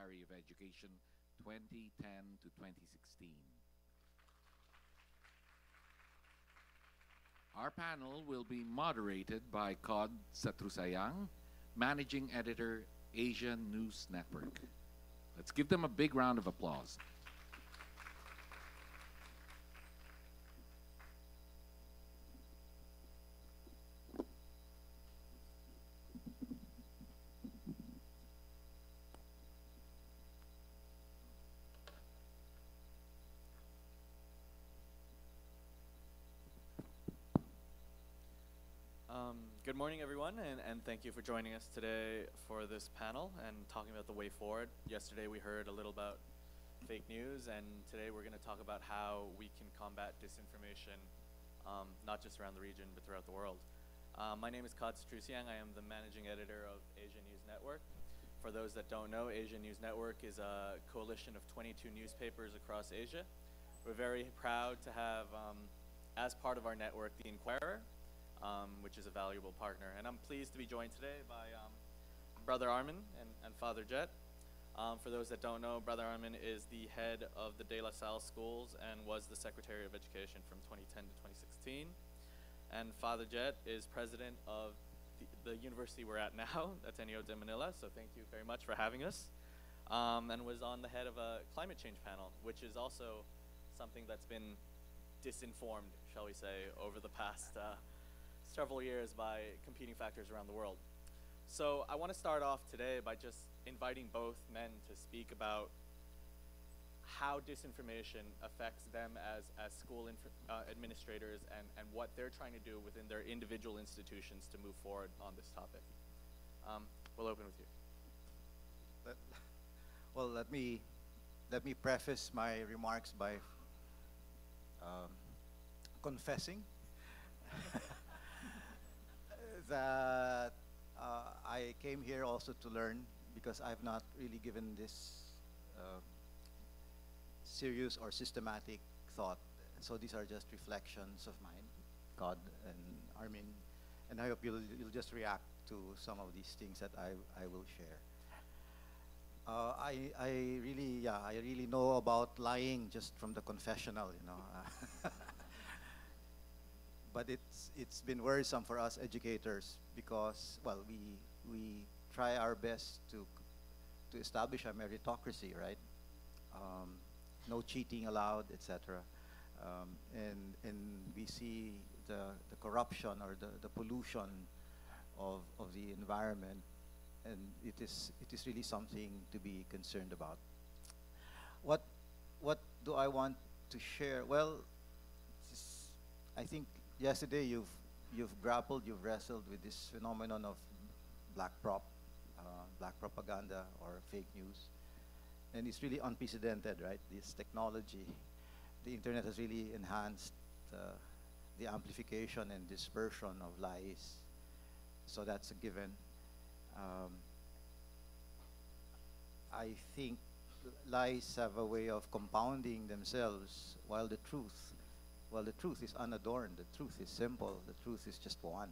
Secretary of Education 2010 to 2016. Our panel will be moderated by Satrusayang, Managing Editor, Asian News Network. Let's give them a big round of applause. Good morning, everyone, and thank you for joining us today for this panel and talking about the way forward. Yesterday we heard a little about fake news, and today we're going to talk about how we can combat disinformation, not just around the region, but throughout the world. My name is Satrusayang. I am the managing editor of Asia News Network. For those that don't know, Asia News Network is a coalition of 22 newspapers across Asia. We're very proud to have, as part of our network, the Inquirer, which is a valuable partner. And I'm pleased to be joined today by Brother Armin and Father Jett. For those that don't know, Brother Armin is the head of the De La Salle schools and was the Secretary of Education from 2010 to 2016. And Father Jett is president of the university we're at now, Ateneo de Manila, so thank you very much for having us. And was on the head of a climate change panel, which is also something that's been disinformed, shall we say, over the past several years by competing factors around the world. So I want to start off today by just inviting both men to speak about how disinformation affects them as school administrators and what they're trying to do within their individual institutions to move forward on this topic. We'll open with you. Well, let me preface my remarks by confessing that I came here also to learn, because I've not really given this serious or systematic thought. So these are just reflections of mine, God and Armin, and I hope you'll just react to some of these things that I will share. I really know about lying just from the confessional, you know. But it's been worrisome for us educators because, well, we try our best to establish a meritocracy, right? No cheating allowed, etc. And we see the corruption or the pollution of the environment, and it is really something to be concerned about. What do I want to share? Well, I think yesterday you've grappled, you've wrestled with this phenomenon of black propaganda or fake news, and it's really unprecedented, right? This technology, the internet has really enhanced the amplification and dispersion of lies, so that's a given. I think lies have a way of compounding themselves, while the truth is unadorned, the truth is simple, the truth is just one.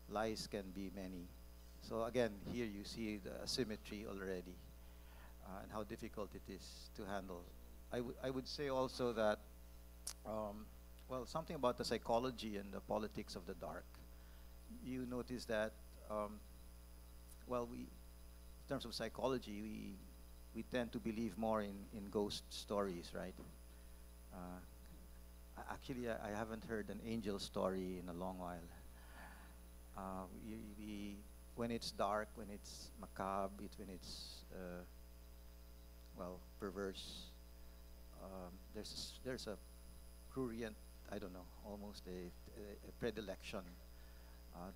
Lies can be many. So again, here you see the asymmetry already, and how difficult it is to handle. I would say also that, well, something about the psychology and the politics of the dark. You notice that, well, in terms of psychology, we tend to believe more in ghost stories, right? Actually, I haven't heard an angel story in a long while. When it's dark, when it's macabre, when it's well, perverse, there's a prurient, I don't know, almost a predilection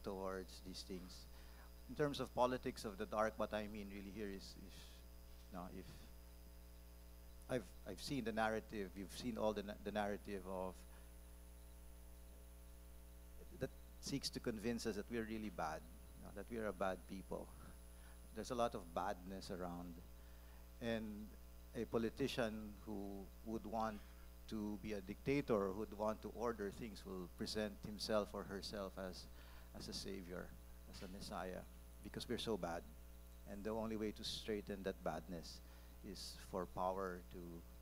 towards these things. In terms of politics of the dark, what I mean really here is if I've seen the narrative, you've seen all the narrative of that seeks to convince us that we're really bad, that we are a bad people. There's a lot of badness around, and a politician who would want to be a dictator, who would want to order things, will present himself or herself as a savior, as a messiah, because we're so bad. And the only way to straighten that badness is for power to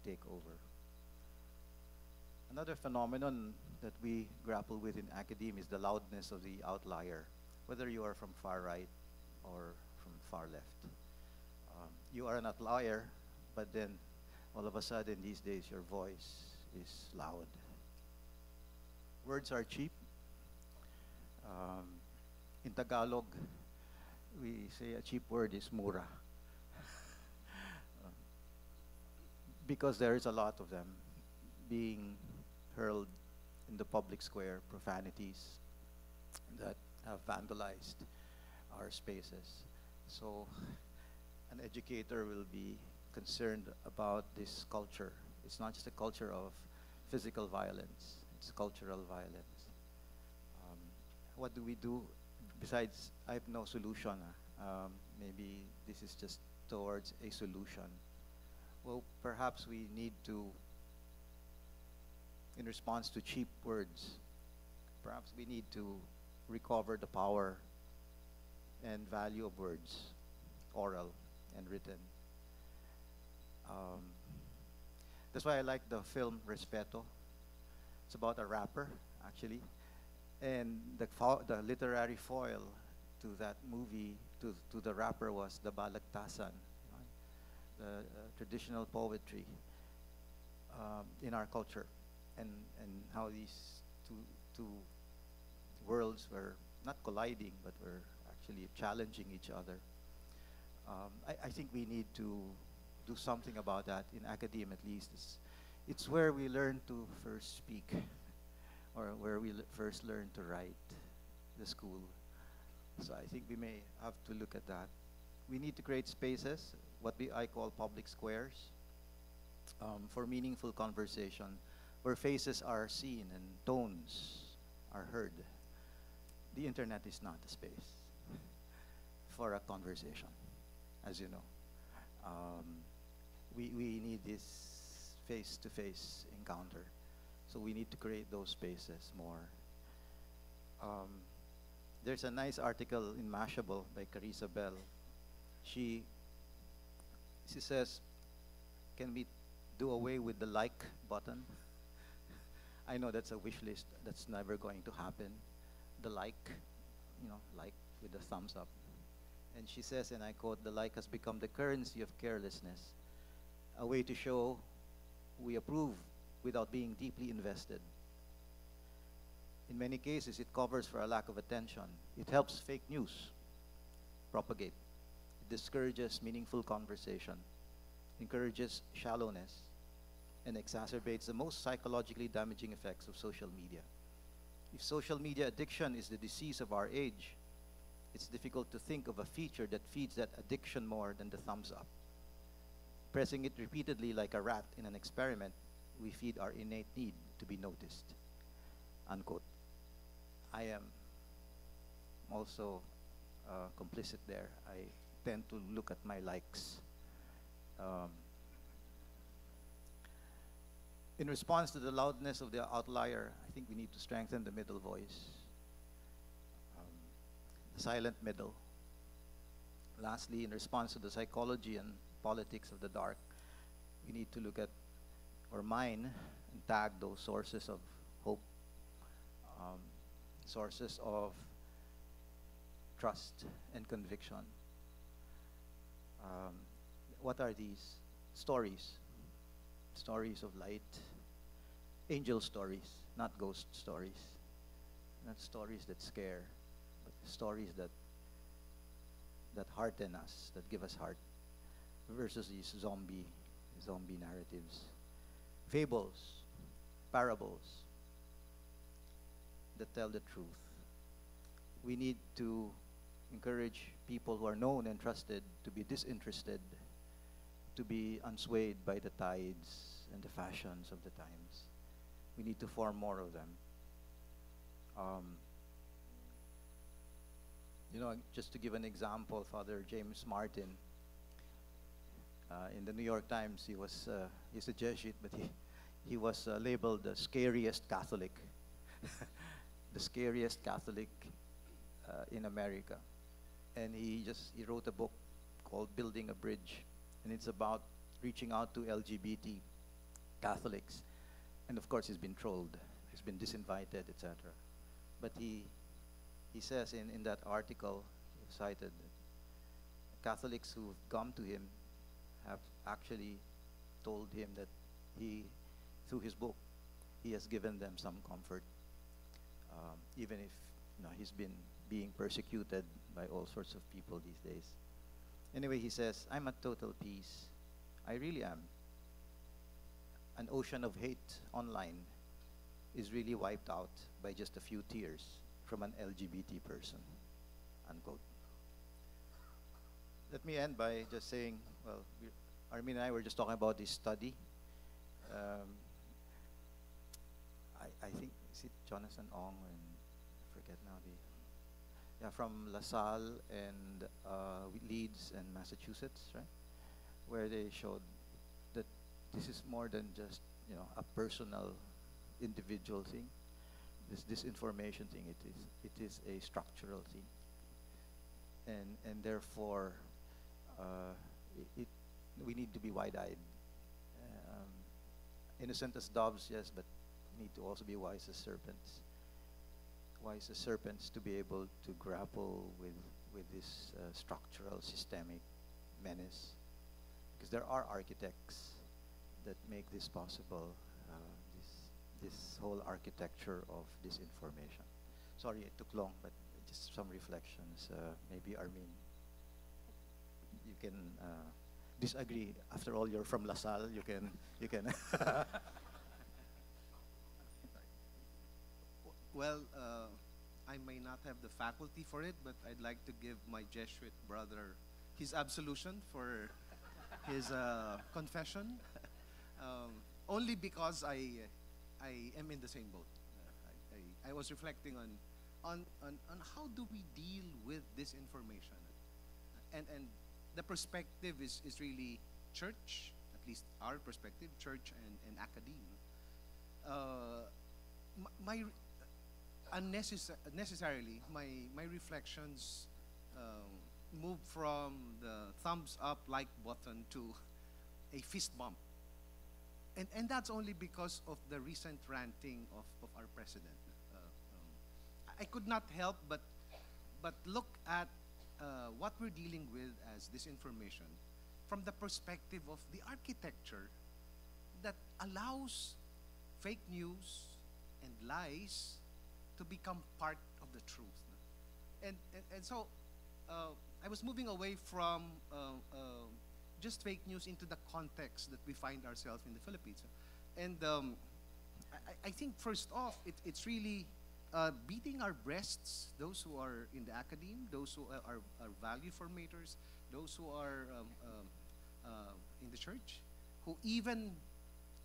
take over. Another phenomenon that we grapple with in academia is the loudness of the outlier, whether you are from far right or from far left. You are an outlier, but then all of a sudden these days your voice is loud. Words are cheap. In Tagalog, we say a cheap word is mura. Because there is a lot of them being hurled in the public square, profanities that have vandalized our spaces. So an educator will be concerned about this culture. It's not just a culture of physical violence, it's cultural violence. What do we do? Besides, I have no solution. Maybe this is just towards a solution. Well, perhaps we need to, in response to cheap words, perhaps we need to recover the power and value of words, oral and written. That's why I like the film Respeto. It's about a rapper, actually. And the literary foil to that movie, to the rapper, was the balagtasan, the traditional poetry in our culture, and how these two worlds were not colliding, but were actually challenging each other. I think we need to do something about that in academia, at least. It's where we learn to first speak, or where we first learn to write, the school. So I think we may have to look at that. We need to create spaces, what I call public squares, for meaningful conversation, where faces are seen and tones are heard. The internet is not a space for a conversation, as you know. We need this face-to-face encounter. So we need to create those spaces more. There's a nice article in Mashable by Carissa Bell. She says, can we do away with the like button? I know that's a wish list. That's never going to happen. The like, like with the thumbs up. And she says, and I quote, "The like has become the currency of carelessness, a way to show we approve without being deeply invested. In many cases, it covers for a lack of attention. It helps fake news propagate. It discourages meaningful conversation, encourages shallowness, and exacerbates the most psychologically damaging effects of social media. If social media addiction is the disease of our age, it's difficult to think of a feature that feeds that addiction more than the thumbs up. Pressing it repeatedly like a rat in an experiment, we feed our innate need to be noticed." Unquote. I am also complicit there. I tend to look at my likes. In response to the loudness of the outlier, I think we need to strengthen the middle voice, the silent middle. Lastly, in response to the psychology and politics of the dark, we need to look at, or mine and tag those sources of hope, sources of trust and conviction. What are these? Stories. Stories of light. Angel stories, not ghost stories. Not stories that scare, but stories that hearten us, that give us heart, versus these zombie narratives. Fables, parables that tell the truth. We need to encourage people who are known and trusted to be disinterested, to be unswayed by the tides and the fashions of the times. We need to form more of them. Just to give an example, Father James Martin, in the New York Times, he's a Jesuit, but he was labeled the scariest Catholic, the scariest Catholic in America. And he wrote a book called Building a Bridge, and it's about reaching out to LGBT Catholics. And of course, he's been trolled, he's been disinvited, etc. But he says in that article cited that Catholics who've come to him have actually told him that he, through his book, he has given them some comfort, even if he's been being persecuted by all sorts of people these days. Anyway, he says, I'm at total peace. I really am. An ocean of hate online is really wiped out by just a few tears from an LGBT person, unquote. Let me end by just saying, well, Armin and I were just talking about this study. I think, is it Jonathan Ong and I forget now from Salle and Leeds and Massachusetts, right? Where they showed that this is more than just a personal, individual thing. This information thing, it is a structural thing, and therefore we need to be wide-eyed, innocent as doves, yes, but need to also be wise as serpents. Wise as serpents to be able to grapple with this structural, systemic menace, because there are architects that make this possible. This whole architecture of disinformation. Sorry, it took long, but just some reflections. Maybe Armin, you can disagree. After all, you're from Salle. You can. Well, I may not have the faculty for it, but I'd like to give my Jesuit brother his absolution for his confession. Only because I am in the same boat. I was reflecting on how do we deal with this information, and the perspective is really church, at least our perspective, church and academia. Unnecessarily, my reflections move from the thumbs up like button to a fist bump. And that's only because of the recent ranting of our president. I could not help but look at what we're dealing with as disinformation from the perspective of the architecture that allows fake news and lies to become part of the truth. And so I was moving away from just fake news into the context that we find ourselves in the Philippines. And I think first off, it's really beating our breasts, those who are in the academe, those who are value formators, those who are in the church, who even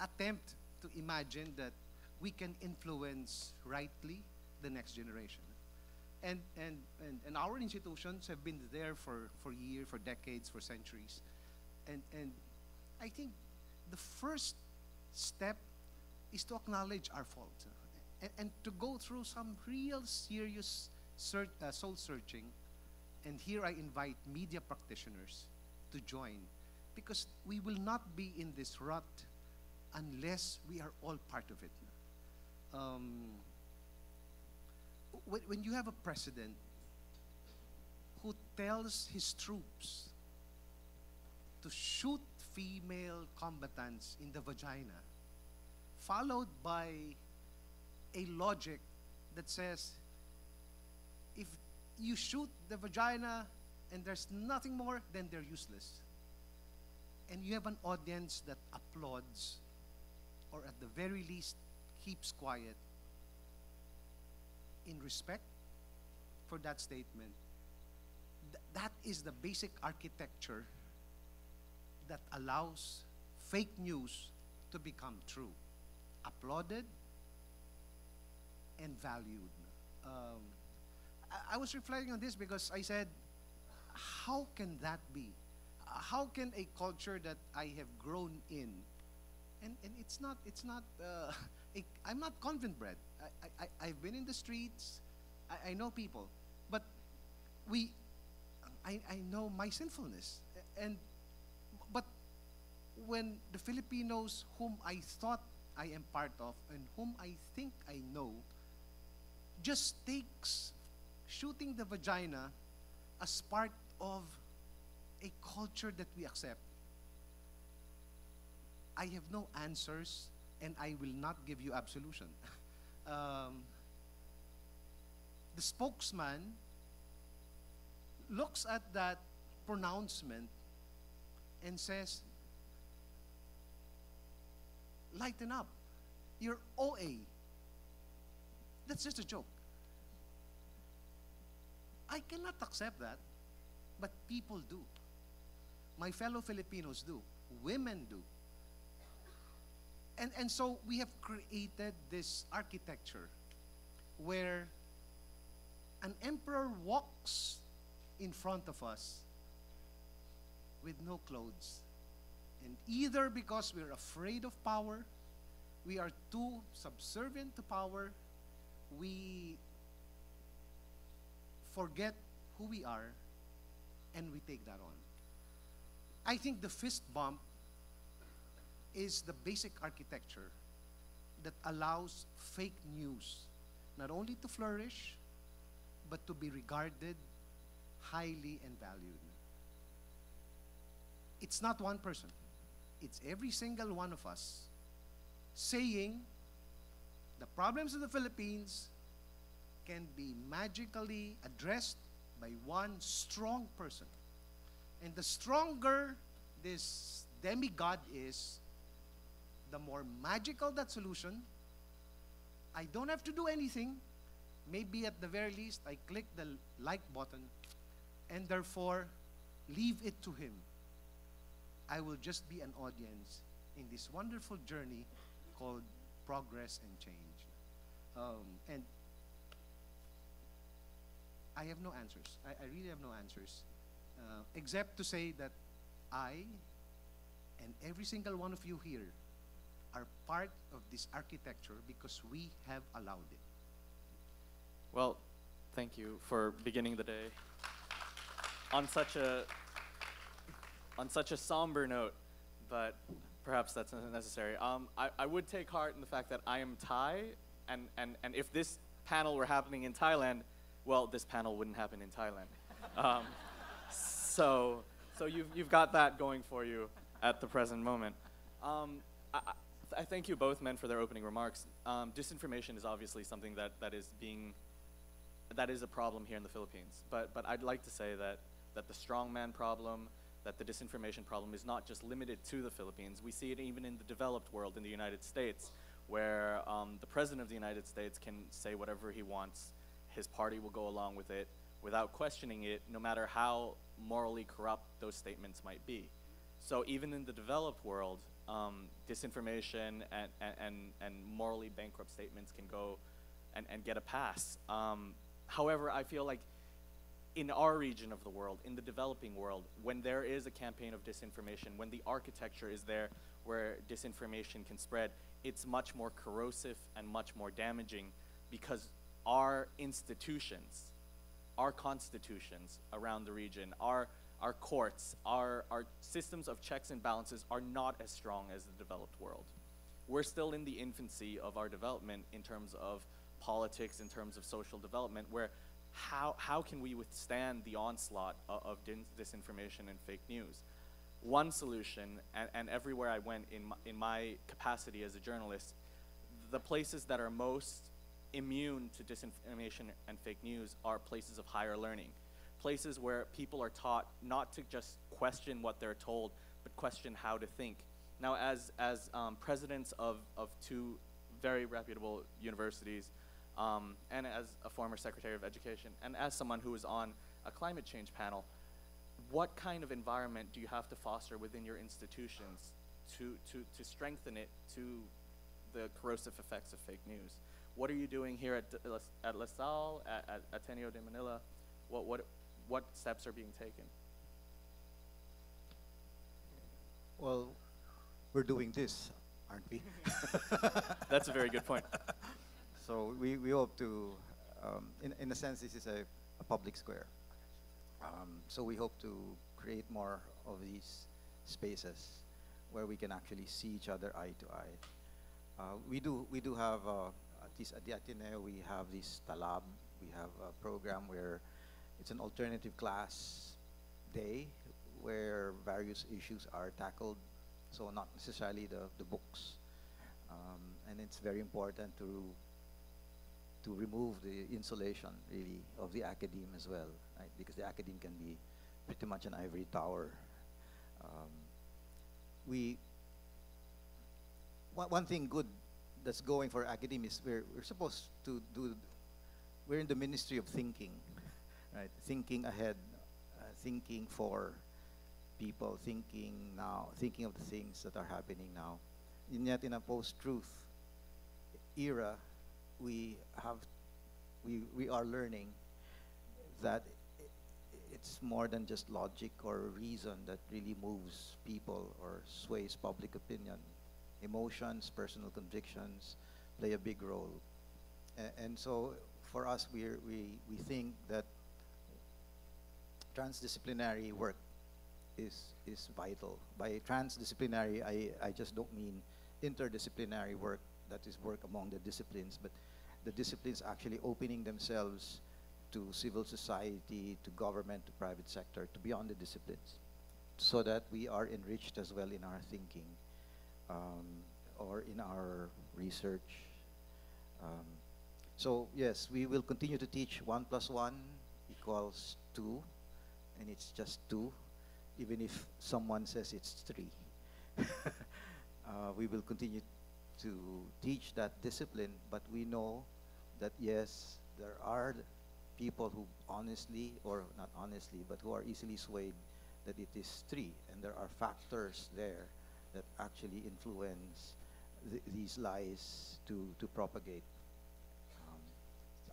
attempt to imagine that we can influence rightly the next generation. And our institutions have been there for years, for decades, for centuries. And I think the first step is to acknowledge our fault and to go through some real serious soul searching. And here I invite media practitioners to join, because we will not be in this rut unless we are all part of it. When you have a president who tells his troops to shoot female combatants in the vagina, followed by a logic that says, if you shoot the vagina and there's nothing more, then they're useless. And you have an audience that applauds, or at the very least keeps quiet, in respect for that statement. That is the basic architecture that allows fake news to become true, applauded and valued. I was reflecting on this because I said, how can that be? How can a culture that I have grown in, and it's not I'm not convent bred. I've been in the streets. I know people, but I know my sinfulness, and but when the Filipinos whom I thought I am part of and whom I think I know just takes shooting the vagina as part of a culture that we accept, I have no answers and I will not give you absolution. The spokesman looks at that pronouncement and says, lighten up. You're OA. That's just a joke. I cannot accept that, but people do. My fellow Filipinos do. Women do. And so we have created this architecture where an emperor walks in front of us with no clothes. And either because we're afraid of power, we are too subservient to power, we forget who we are, and we take that on. I think the fist bump is the basic architecture that allows fake news not only to flourish, but to be regarded highly and valued. It's not one person. It's every single one of us saying the problems of the Philippines can be magically addressed by one strong person. And the stronger this demigod is, the more magical that solution. I don't have to do anything. Maybe at the very least, I click the like button and therefore leave it to him. I will just be an audience in this wonderful journey called progress and change. And I have no answers. I really have no answers, except to say that I and every single one of you here are part of this architecture because we have allowed it. Well, thank you for beginning the day on such a somber note, but perhaps that's not necessary. I would take heart in the fact that I am Thai, and if this panel were happening in Thailand, well, this panel wouldn't happen in Thailand. So you've got that going for you at the present moment. I thank you both men for their opening remarks. Disinformation is obviously something that is a problem here in the Philippines. But I'd like to say that the strongman problem, that the disinformation problem is not just limited to the Philippines. We see it even in the developed world, in the United States, where the President of the United States can say whatever he wants. His party will go along with it without questioning it, no matter how morally corrupt those statements might be. So even in the developed world, disinformation and morally bankrupt statements can go and get a pass. However, I feel like in our region of the world, in the developing world, when there is a campaign of disinformation, when the architecture is there where disinformation can spread, it's much more corrosive and much more damaging because our institutions, our constitutions around the region, our courts, our systems of checks and balances are not as strong as the developed world. We're still in the infancy of our development in terms of politics, in terms of social development, where how can we withstand the onslaught of disinformation and fake news? One solution, and everywhere I went in my capacity as a journalist, the places that are most immune to disinformation and fake news are places of higher learning. Places where people are taught not to just question what they're told, but question how to think. Now, as presidents of two very reputable universities, and as a former Secretary of Education, and as someone who is on a climate change panel, what kind of environment do you have to foster within your institutions to strengthen it to the corrosive effects of fake news? What are you doing here at La Salle, at Ateneo de Manila? What steps are being taken? Well, we're doing this, aren't we? That's a very good point. So we hope to, in a sense, this is a public square. So we hope to create more of these spaces where we can actually see each other eye to eye. We do have, at least at the Ateneo, we have this talab. We have a program where it's an alternative class day where various issues are tackled, so not necessarily the books. And it's very important to remove the insulation, really, of the academe as well, right? Because the academe can be pretty much an ivory tower. One thing good that's going for academe is we're supposed to do, we're in the ministry of thinking, right? Thinking ahead, thinking for people, thinking now, thinking of the things that are happening now. And yet in a post-truth era, we are learning that it's more than just logic or reason that really moves people or sways public opinion. Emotions, personal convictions play a big role. And so for us, we think that transdisciplinary work is vital. By transdisciplinary, I just don't mean interdisciplinary work, that is work among the disciplines, but the disciplines actually opening themselves to civil society, to government, to private sector, to beyond the disciplines, so that we are enriched as well in our thinking or in our research. So yes, we will continue to teach 1 + 1 = 2, and it's just 2, even if someone says it's 3. We will continue to teach that discipline, but we know that yes, there are people who honestly, or not honestly, but who are easily swayed that it is 3, and there are factors there that actually influence these lies to propagate.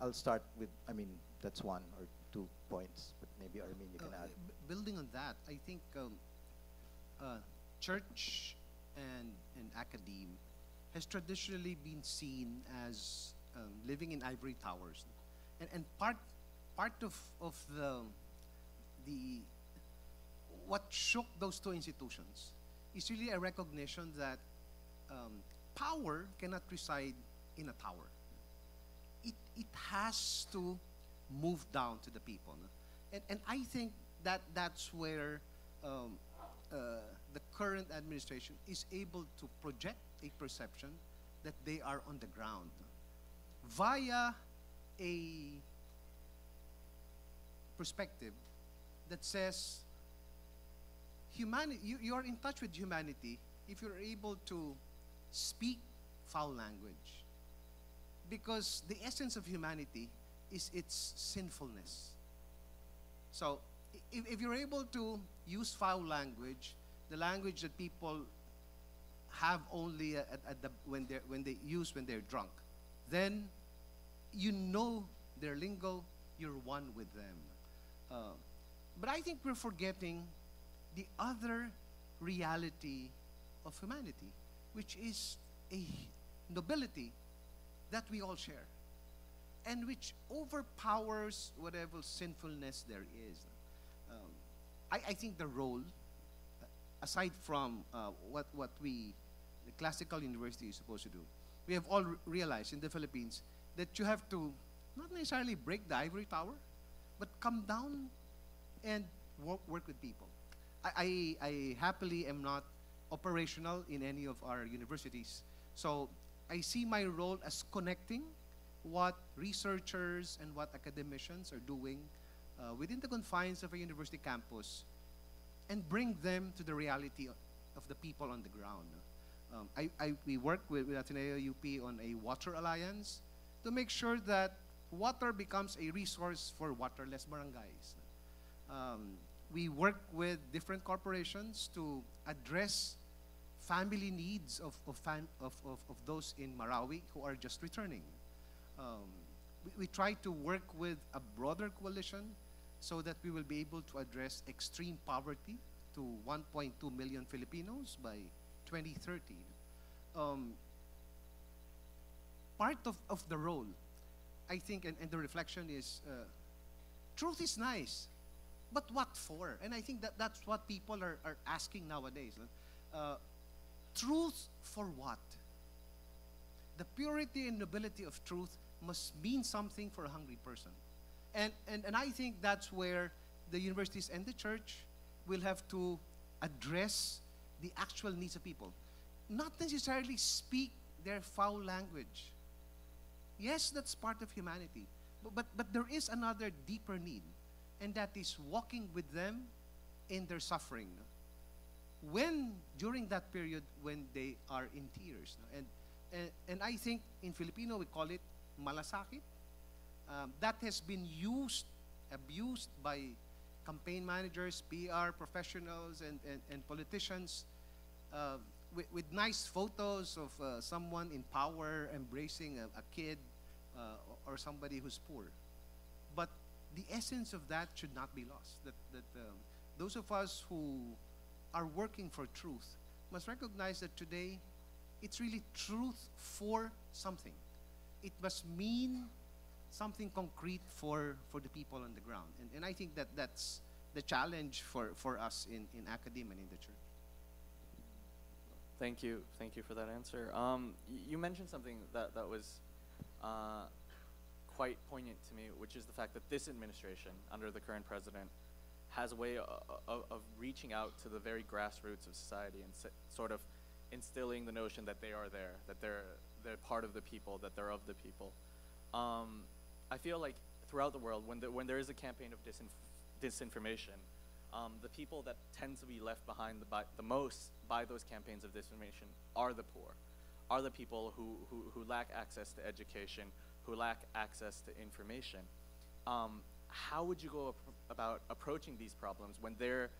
I'll start with, I mean, that's 1 or 2 points, but maybe Armin, you can add. Building on that, I think church and academe has traditionally been seen as living in ivory towers, and part of the what shook those two institutions is really a recognition that power cannot reside in a tower. It has to move down to the people, no? And I think that's where the current administration is able to project a perception that they are on the ground via a perspective that says humanity, you are in touch with humanity if you're able to speak foul language, because the essence of humanity is its sinfulness. So if you're able to use foul language, the language that people have only when they're drunk, then you know their lingo, you're one with them. But I think we're forgetting the other reality of humanity, which is a nobility that we all share, and which overpowers whatever sinfulness there is. I think the role, aside from what the classical university is supposed to do, we have all realized in the Philippines that you have to not necessarily break the ivory tower, but come down and work with people. I happily am not operational in any of our universities, so I see my role as connecting what researchers and what academicians are doing within the confines of a university campus and bring them to the reality of the people on the ground. We work with Ateneo UP on a water alliance to make sure that water becomes a resource for waterless barangays. We work with different corporations to address family needs of those in Marawi who are just returning. We try to work with a broader coalition so that we will be able to address extreme poverty to 1.2 million Filipinos by 2030. Part of the role, I think, and the reflection is, truth is nice, but what for? And I think that's what people are asking nowadays. Truth for what? The purity and nobility of truth must mean something for a hungry person. And I think that's where the universities and the church will have to address the actual needs of people. Not necessarily speak their foul language. Yes, that's part of humanity. But there is another deeper need, and that is walking with them in their suffering. During that period when they are in tears. And I think in Filipino we call it malasakit. That has been abused by campaign managers, PR professionals, and politicians with nice photos of someone in power embracing a kid or somebody who's poor. But the essence of that should not be lost. That those of us who are working for truth must recognize that today it's really truth for something. It must mean something concrete for the people on the ground. And I think that's the challenge for us in academia and in the church. Thank you for that answer. You mentioned something that was quite poignant to me, which is the fact that this administration, under the current president, has a way of reaching out to the very grassroots of society and sort of instilling the notion that they are there, that they're part of the people, that they're of the people. I feel like throughout the world, when there is a campaign of disinformation, the people that tend to be left behind the most by those campaigns of disinformation are the poor, are the people who lack access to education, who lack access to information. How would you go about approaching these problems when they're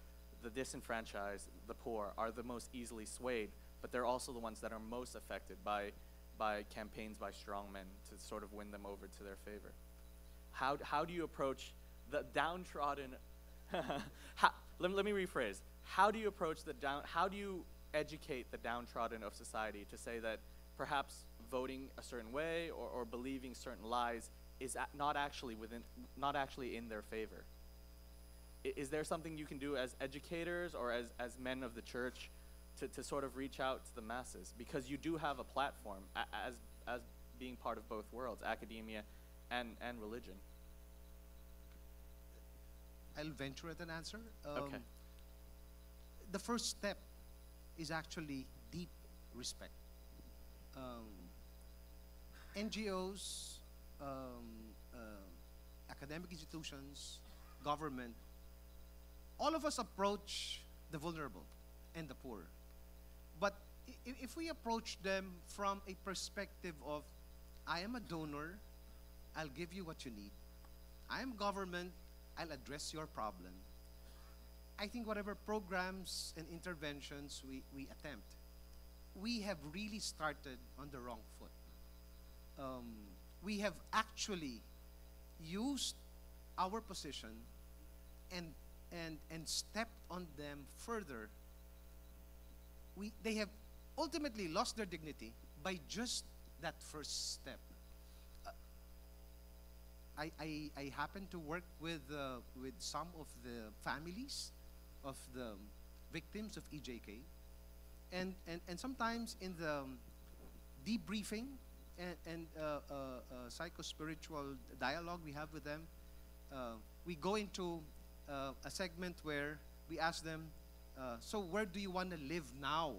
the disenfranchised, the poor, are the most easily swayed, but they're also the ones that are most affected by campaigns by strongmen to sort of win them over to their favor? How do you approach the downtrodden? Let me rephrase. How do you approach how do you educate the downtrodden of society to say that perhaps voting a certain way or believing certain lies is not actually in their favor? Is there something you can do as educators or as men of the church to sort of reach out to the masses? Because you do have a platform as being part of both worlds, academia and religion. I'll venture at an answer. Okay. The first step is actually deep respect. NGOs, academic institutions, government, all of us approach the vulnerable and the poor. But if we approach them from a perspective of, I am a donor, I'll give you what you need. I am government, I'll address your problem. I think whatever programs and interventions we attempt, we have really started on the wrong foot. We have actually used our position and stepped on them further. They have ultimately lost their dignity by just that first step. I happen to work with some of the families of the victims of EJK, and sometimes in the debriefing and psycho-spiritual dialogue we have with them, we go into a segment where we ask them, so where do you want to live now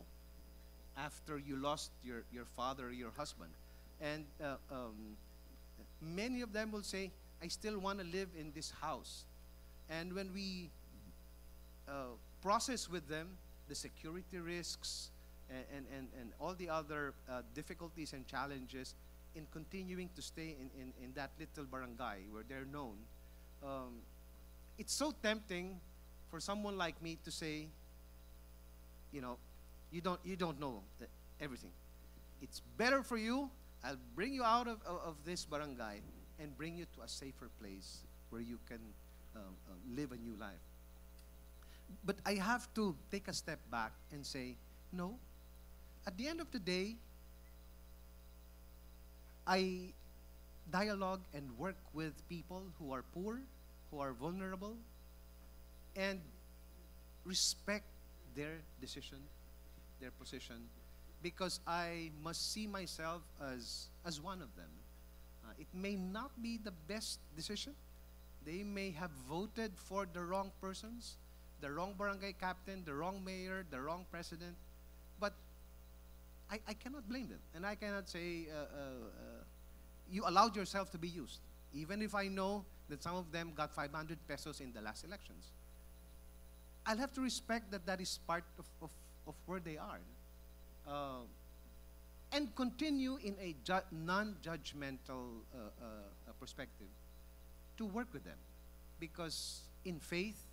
after you lost your father or your husband? And many of them will say, I still want to live in this house. And when we process with them the security risks and all the other difficulties and challenges in continuing to stay in that little barangay where they're known, it's so tempting for someone like me to say, you don't know everything. It's better for you. I'll bring you out of this barangay and bring you to a safer place where you can live a new life. But I have to take a step back and say, no. At the end of the day, I dialogue and work with people who are poor, who are vulnerable, and respect their decision, their position, because I must see myself as one of them. It may not be the best decision. They may have voted for the wrong persons, the wrong barangay captain, the wrong mayor, the wrong president, but I cannot blame them. And I cannot say, you allowed yourself to be used, even if I know that some of them got 500 pesos in the last elections. I'll have to respect that that is part of where they are. And continue in a non-judgmental perspective to work with them. Because in faith,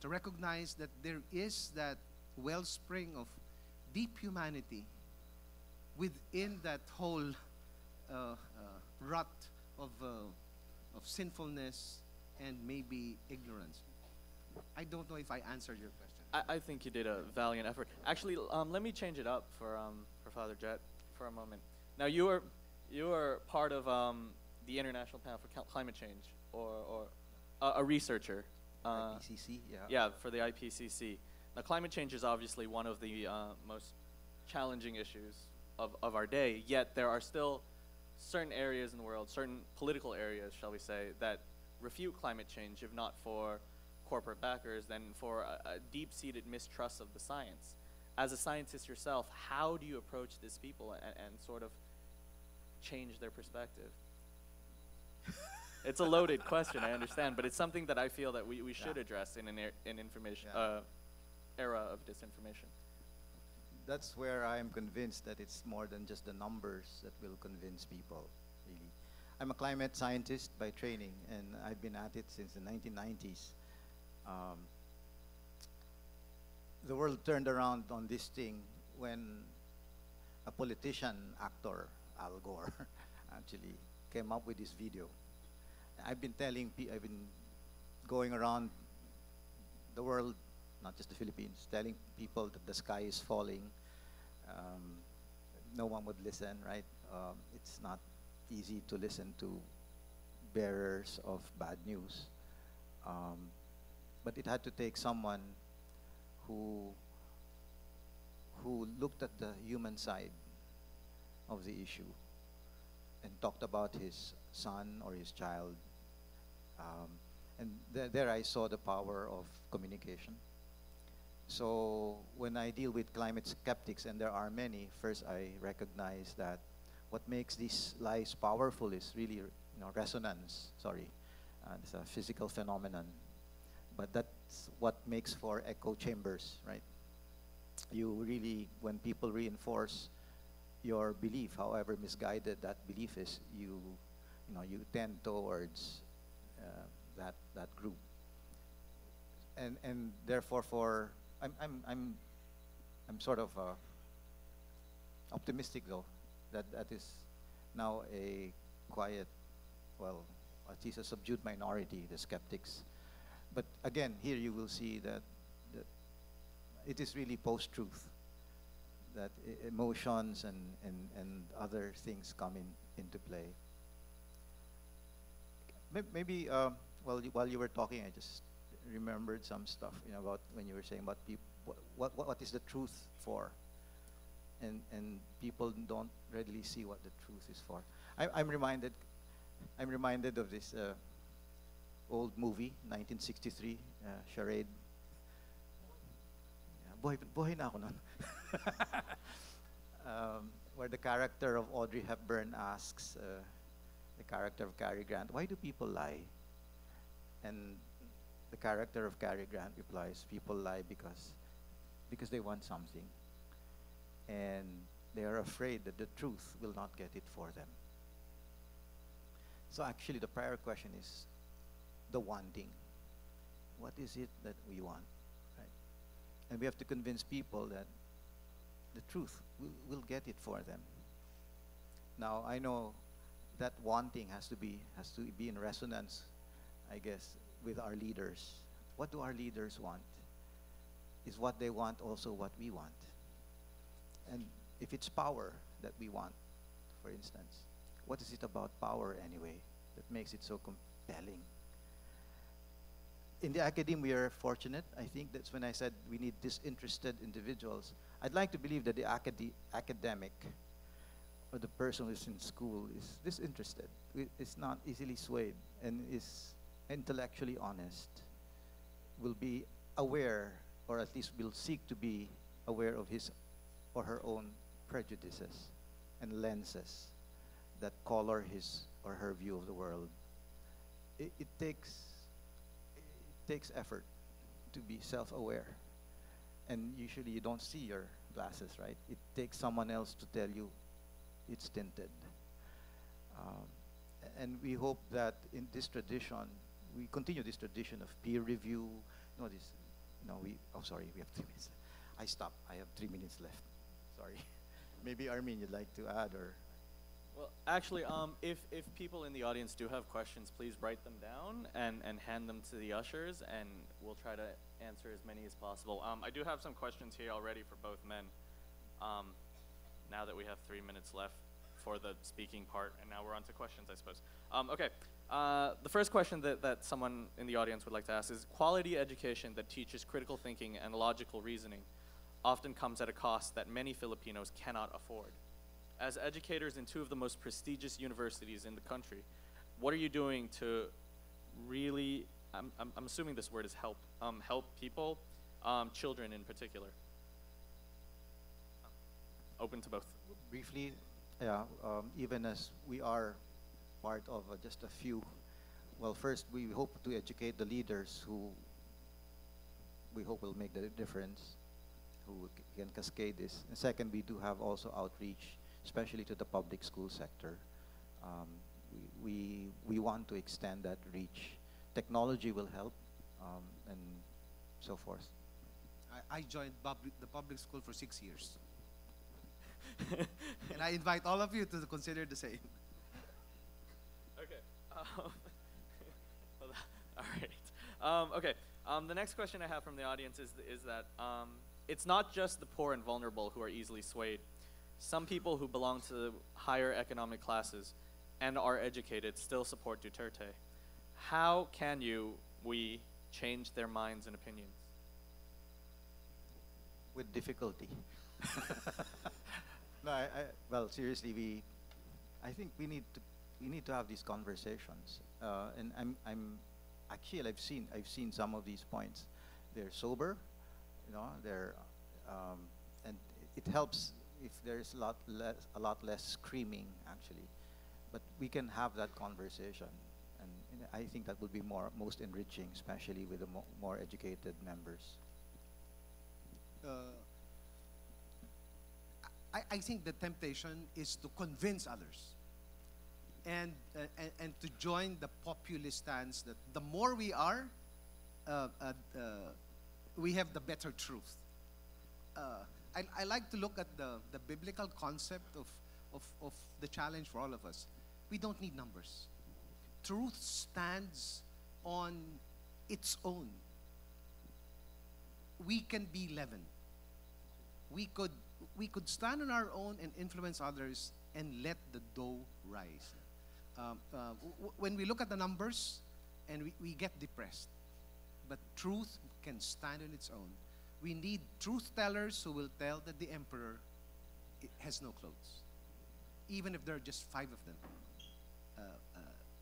to recognize that there is that wellspring of deep humanity within that whole rut of sinfulness and maybe ignorance. I don't know if I answered your question. I think you did a valiant effort. Actually, let me change it up for Father Jett for a moment. Now, you are part of the International Panel for Climate Change, or a researcher. IPCC, yeah. Yeah, for the IPCC. Now, climate change is obviously one of the most challenging issues of our day, yet there are still certain areas in the world, certain political areas, shall we say, that refute climate change, if not for corporate backers, then for a deep-seated mistrust of the science. As a scientist yourself, how do you approach these people and sort of change their perspective? It's a loaded question, I understand, but it's something that I feel that we should address in an information era of disinformation. That's where I am convinced that it's more than just the numbers that will convince people, really. I'm a climate scientist by training, and I've been at it since the 1990s. The world turned around on this thing when a politician, actor, Al Gore, actually came up with this video. I've been going around the world, not just the Philippines, telling people that the sky is falling. No one would listen, right? It's not easy to listen to bearers of bad news. But it had to take someone who looked at the human side of the issue and talked about his son or his child. And there I saw the power of communication. So when I deal with climate skeptics, and there are many, first I recognize that what makes these lies powerful is really, resonance. Sorry, it's a physical phenomenon, but that's what makes for echo chambers, right? You really, when people reinforce your belief, however misguided that belief is, you tend towards that group, and therefore I'm sort of optimistic though that is now a quiet, well, at least a subdued minority, the skeptics. But again, here you will see that it is really post-truth, that emotions and other things come into play. Maybe while you were talking, I just remembered some stuff, about when you were saying about people, what is the truth for, and people don't readily see what the truth is for. I'm reminded of this old movie, 1963, charade. Buhay na ako nun. Where the character of Audrey Hepburn asks the character of Cary Grant, why do people lie? And the character of Cary Grant replies, people lie because they want something, and they are afraid that the truth will not get it for them. So actually the prior question is the wanting. What is it that we want, right? And we have to convince people that the truth will get it for them. Now I know that wanting has to be in resonance, I guess, with our leaders. What do our leaders want? Is what they want also what we want? And if it's power that we want, for instance, what is it about power anyway that makes it so compelling? in the academe, we are fortunate. I think that's when I said we need disinterested individuals. I'd like to believe that the academic or the person who's in school is disinterested, is not easily swayed, and is intellectually honest, will be aware, or at least will seek to be aware of his or her own prejudices and lenses that color his or her view of the world. It takes effort to be self-aware, and usually you don't see your glasses, right? It takes someone else to tell you it's tinted. And we hope that in this tradition, we continue this tradition of peer review. Oh, sorry, we have 3 minutes. I stop. I have 3 minutes left. Sorry. Maybe Armin, you'd like to add, or? Well, actually, if people in the audience do have questions, please write them down and hand them to the ushers, and we'll try to answer as many as possible. I do have some questions here already for both men. Now that we have 3 minutes left for the speaking part, and now we're on to questions, I suppose. Okay, the first question that someone in the audience would like to ask is, quality education that teaches critical thinking and logical reasoning often comes at a cost that many Filipinos cannot afford. As educators in 2 of the most prestigious universities in the country, what are you doing to really, I'm assuming this word is help people, children in particular? Open to both. Briefly, yeah, even as we are part of just a few, well, first we hope to educate the leaders who we hope will make the difference, who can cascade this. And second, we do have also outreach, especially to the public school sector. We want to extend that reach. Technology will help, and so forth. I joined the public school for 6 years. And I invite all of you to consider the same. Okay. All right. Okay. The next question I have from the audience is that it's not just the poor and vulnerable who are easily swayed. Some people who belong to higher economic classes and are educated still support Duterte. How can we change their minds and opinions? With difficulty. No, well, seriously, I think we need to have these conversations. And I've seen some of these points. They're sober, and it helps if there's a lot less screaming, actually. But we can have that conversation, and I think that would be most enriching, especially with the more educated members. I think the temptation is to convince others, and to join the populist stance that the more we are, we have the better truth. I like to look at the biblical concept of the challenge for all of us. We don't need numbers. Truth stands on its own. We can be leaven. We could stand on our own and influence others and let the dough rise. When we look at the numbers, and we get depressed, but truth can stand on its own. We need truth tellers who will tell that the emperor has no clothes. Even if there are just 5 of them,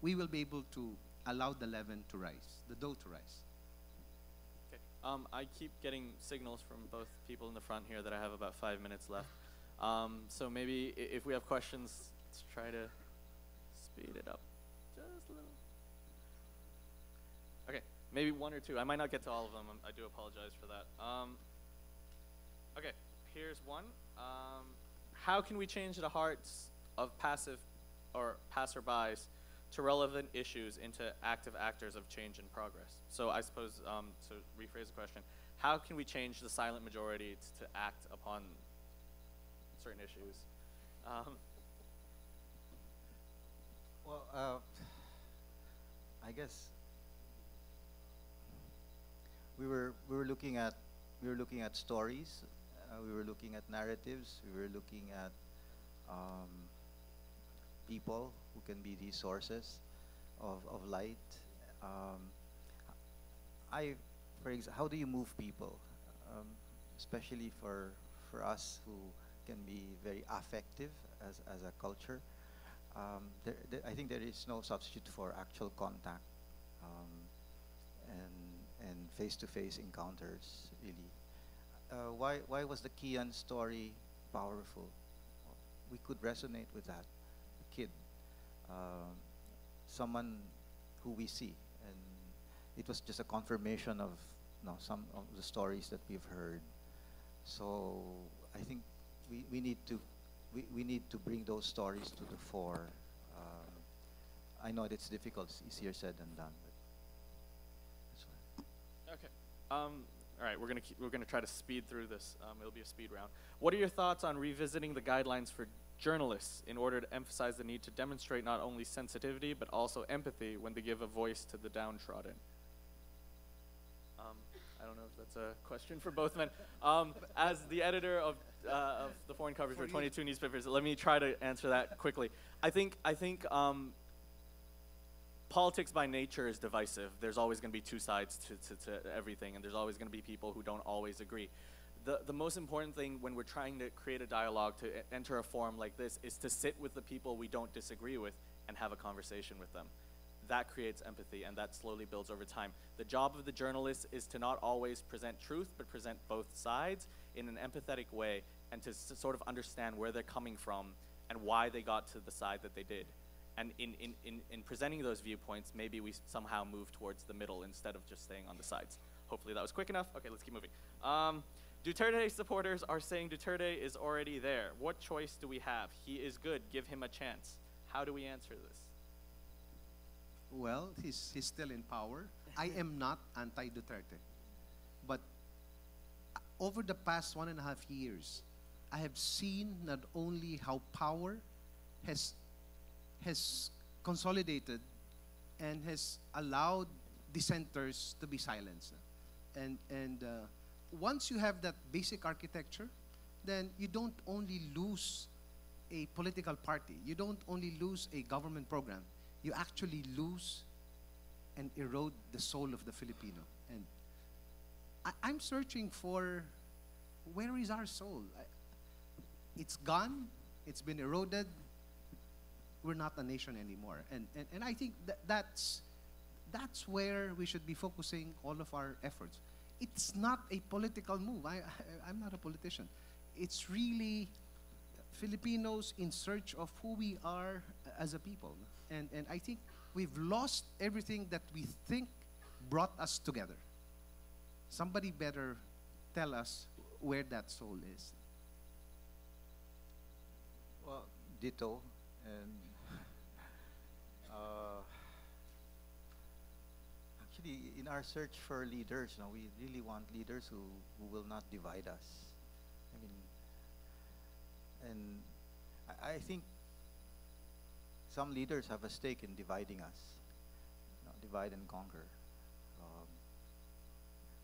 we will be able to allow the leaven to rise, the dough to rise. Okay. I keep getting signals from both people in the front here that I have about 5 minutes left. So maybe if we have questions, let's try to speed it up just a little. Okay, maybe 1 or 2. I might not get to all of them. I do apologize for that. Okay, here's one. How can we change the hearts of passive or passerbys to relevant issues into active actors of change and progress? So I suppose, to rephrase the question, how can we change the silent majority to act upon certain issues? Well, I guess we were looking at stories, we were looking at narratives, we were looking at people who can be these sources of light. how do you move people, especially for us who can be very affective as a culture? I think there is no substitute for actual contact and face-to-face encounters. Really, why was the Kian story powerful? We could resonate with that. A kid, someone who we see, and it was just a confirmation of some of the stories that we've heard. So I think we need to bring those stories to the fore. I know that it's difficult; it's easier said than done. But that's why. Okay. All right, we're gonna try to speed through this. It'll be a speed round. What are your thoughts on revisiting the guidelines for journalists in order to emphasize the need to demonstrate not only sensitivity but also empathy when they give a voice to the downtrodden? I don't know if that's a question for both men. As the editor of the foreign coverage for 22 newspapers, let me try to answer that quickly. I think politics by nature is divisive. There's always going to be two sides to everything, and there's always going to be people who don't always agree. The most important thing when we're trying to create a dialogue, to enter a forum like this, is to sit with the people we don't disagree with and have a conversation with them. That creates empathy, and that slowly builds over time. The job of the journalist is to not always present truth, but present both sides in an empathetic way, and to sort of understand where they're coming from and why they got to the side that they did. And in presenting those viewpoints, maybe we somehow move towards the middle instead of just staying on the sides. Hopefully that was quick enough. Okay, let's keep moving. Duterte supporters are saying Duterte is already there. What choice do we have? He is good. Give him a chance. How do we answer this? Well, he's still in power. I am not anti-Duterte. But over the past 1.5 years, I have seen not only how power has consolidated and has allowed dissenters to be silenced. And once you have that basic architecture, then you don't only lose a political party. You don't only lose a government program. You actually lose and erode the soul of the Filipino. And I'm searching for, where is our soul? It's gone. It's been eroded. We're not a nation anymore. And I think that's where we should be focusing all of our efforts. It's not a political move. I'm not a politician. It's really Filipinos in search of who we are as a people. And I think we've lost everything that we think brought us together. Somebody better tell us where that soul is. Well, ditto. And actually, in our search for leaders, we really want leaders who will not divide us. I mean, and I think some leaders have a stake in dividing us, divide and conquer.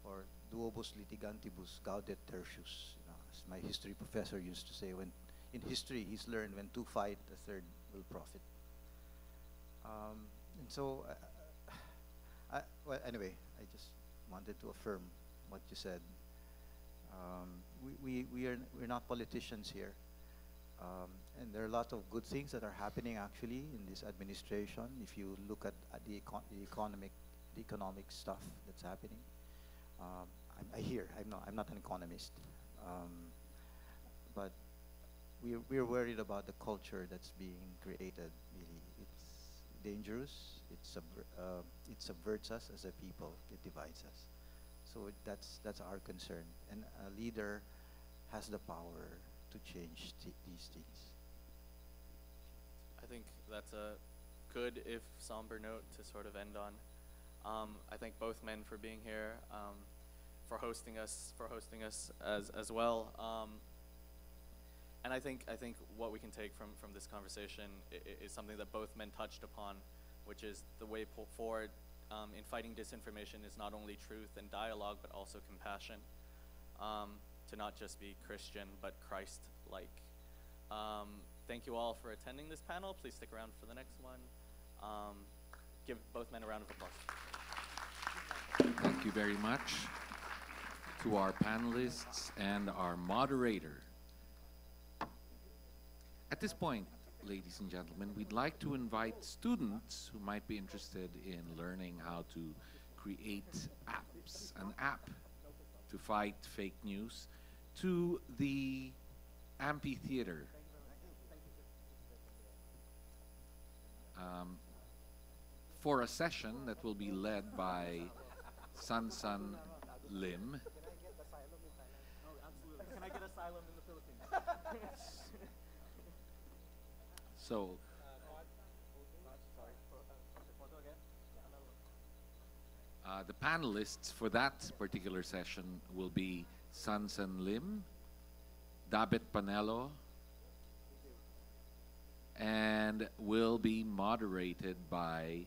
Or duobus litigantibus gaudet tertius, as my history professor used to say. When in history, he's learned when two fight, the third will profit. And so, well, anyway, I just wanted to affirm what you said. We're not politicians here. And there are a lot of good things that are happening actually in this administration. If you look at the economic stuff that's happening, I'm not an economist, but we're worried about the culture that's being created. Really, it's dangerous. It subverts us as a people. It divides us. So that's our concern. And a leader has the power to change these things. I think that's a good, if somber, note to sort of end on. I thank both men for being here, for hosting us as well. And I think what we can take from this conversation is something that both men touched upon, which is the way forward in fighting disinformation is not only truth and dialogue, but also compassion. To not just be Christian, but Christ-like. Thank you all for attending this panel. Please stick around for the next one. Give both men a round of applause. Thank you very much to our panelists and our moderator. At this point, ladies and gentlemen, we'd like to invite students who might be interested in learning how to create an app to fight fake news, to the amphitheater. For a session that will be led by San Lim. Can I get asylum in the Philippines? So, the panelists for that particular session will be San Lim, David Panelo, and will be moderated by